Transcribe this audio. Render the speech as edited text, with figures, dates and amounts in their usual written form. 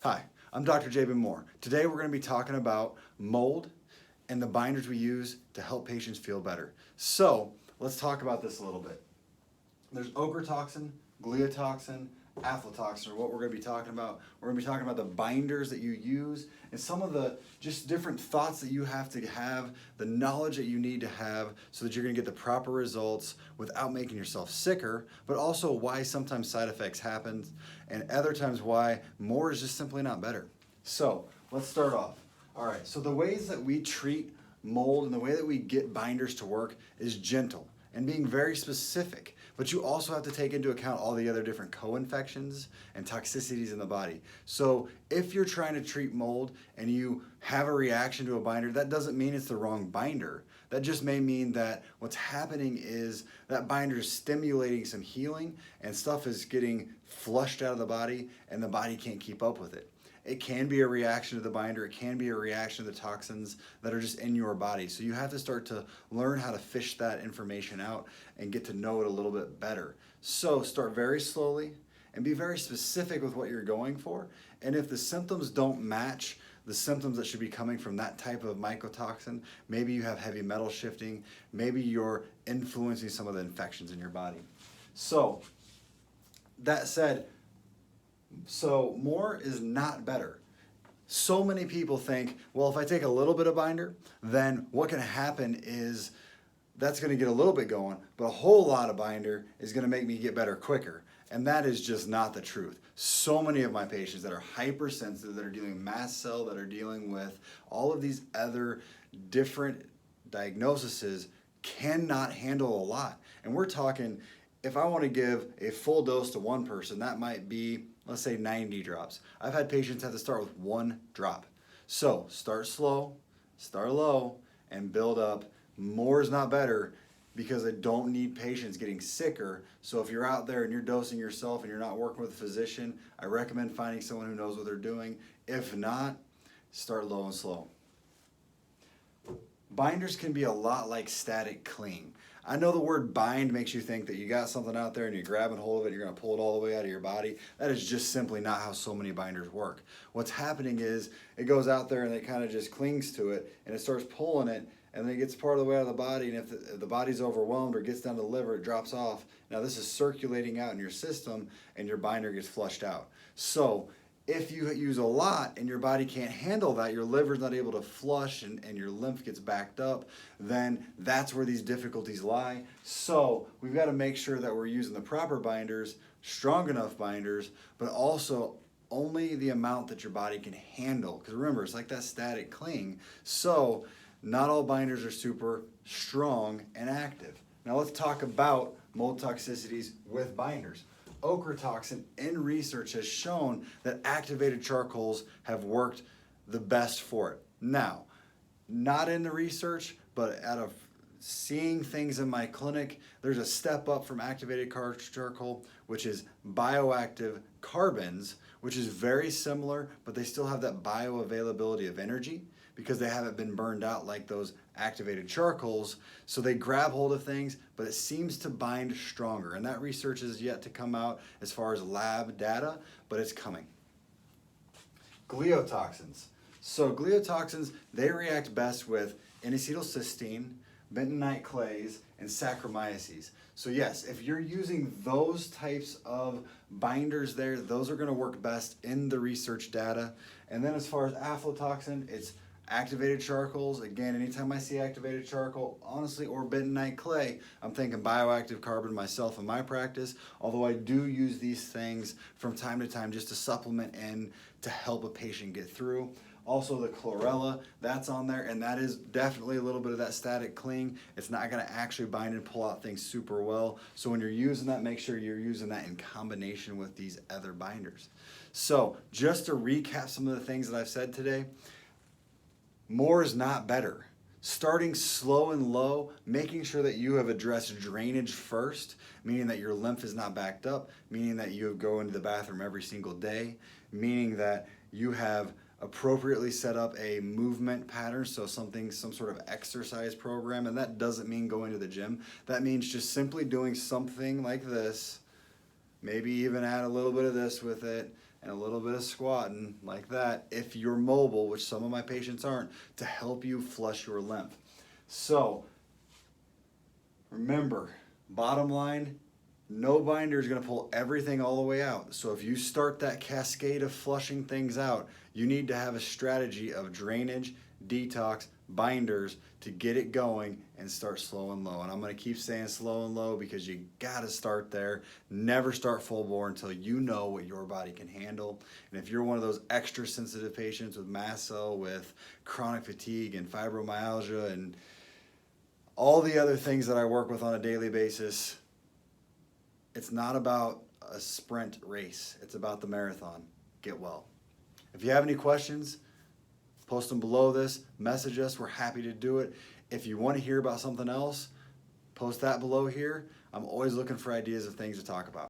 Hi, I'm Dr. Jaban. Today we're going to be talking about mold and the binders we use to help patients feel better. So let's talk about this a little bit. There's ochratoxin, gliotoxin, aflatoxin are what we're going to be talking about. We're going to be talking about the binders that you use and some of the just different thoughts that you have to have, the knowledge that you need to have so that you're going to get the proper results without making yourself sicker, but also why sometimes side effects happen and other times why more is just simply not better. So let's start off. All right, so the ways that we treat mold and the way that we get binders to work is gentle and being very specific. But you also have to take into account all the other different co-infections and toxicities in the body. So if you're trying to treat mold and you have a reaction to a binder, that doesn't mean it's the wrong binder. That just may mean that what's happening is that binder is stimulating some healing and stuff is getting flushed out of the body and the body can't keep up with it. It can be a reaction to the binder, it can be a reaction to the toxins that are just in your body. So you have to start to learn how to fish that information out and get to know it a little bit better. So start very slowly and be very specific with what you're going for. And if the symptoms don't match the symptoms that should be coming from that type of mycotoxin, maybe you have heavy metal shifting, maybe you're influencing some of the infections in your body. So that said, so more is not better. So many people think, well, if I take a little bit of binder, then what can happen is that's going to get a little bit going, but a whole lot of binder is going to make me get better quicker. And that is just not the truth. So many of my patients that are hypersensitive, that are dealing with mast cell, that are dealing with all of these other different diagnoses cannot handle a lot. And we're talking, if I want to give a full dose to one person, that might be, let's say 90 drops. I've had patients have to start with one drop. So start slow, start low, and build up. More is not better because I don't need patients getting sicker. So if you're out there and you're dosing yourself and you're not working with a physician, I recommend finding someone who knows what they're doing. If not, start low and slow. Binders can be a lot like static cling. I know the word bind makes you think that you got something out there and you're grabbing hold of it, you're going to pull it all the way out of your body. That is just simply not how so many binders work. What's happening is it goes out there and it kind of just clings to it and it starts pulling it and then it gets part of the way out of the body, and if the body's overwhelmed or gets down to the liver, it drops off. Now this is circulating out in your system and your binder gets flushed out. So if you use a lot and your body can't handle that, your liver's not able to flush and your lymph gets backed up, then that's where these difficulties lie. So we've got to make sure that we're using the proper binders, strong enough binders, but also only the amount that your body can handle. Because remember, it's like that static cling. So not all binders are super strong and active. Now let's talk about mold toxicities with binders. Ochratoxin in research has shown that activated charcoals have worked the best for it. Now, not in the research, but out of seeing things in my clinic, there's a step up from activated charcoal, which is bioactive carbons, which is very similar, but they still have that bioavailability of energy because they haven't been burned out like those activated charcoals. So they grab hold of things, but it seems to bind stronger. And that research is yet to come out as far as lab data, but it's coming. Gliotoxins. So gliotoxins, they react best with N-acetylcysteine, bentonite clays, and Saccharomyces. So yes, if you're using those types of binders there, those are going to work best in the research data. And then as far as aflatoxin, it's activated charcoals. Again, anytime I see activated charcoal, honestly, or bentonite clay, I'm thinking bioactive carbon myself in my practice, although I do use these things from time to time just to supplement and to help a patient get through. Also the chlorella, that's on there, and that is definitely a little bit of that static cling. It's not going to actually bind and pull out things super well. So when you're using that, make sure you're using that in combination with these other binders. So just to recap some of the things that I've said today, more is not better. Starting slow and low, making sure that you have addressed drainage first, meaning that your lymph is not backed up, meaning that you go into the bathroom every single day, meaning that you have appropriately set up a movement pattern, so some sort of exercise program, and that doesn't mean going to the gym. That means just simply doing something like this, maybe even add a little bit of this with it, and a little bit of squatting like that, if you're mobile, which some of my patients aren't, to help you flush your lymph. So remember, bottom line, no binder is going to pull everything all the way out. So if you start that cascade of flushing things out, you need to have a strategy of drainage, detox, binders to get it going and start slow and low. And I'm going to keep saying slow and low because you got to start there. Never start full bore until you know what your body can handle. And if you're one of those extra sensitive patients with mast cell, with chronic fatigue and fibromyalgia and all the other things that I work with on a daily basis, it's not about a sprint race. It's about the marathon. Get well. If you have any questions, post them below this. Message us. We're happy to do it. If you want to hear about something else, post that below here. I'm always looking for ideas of things to talk about.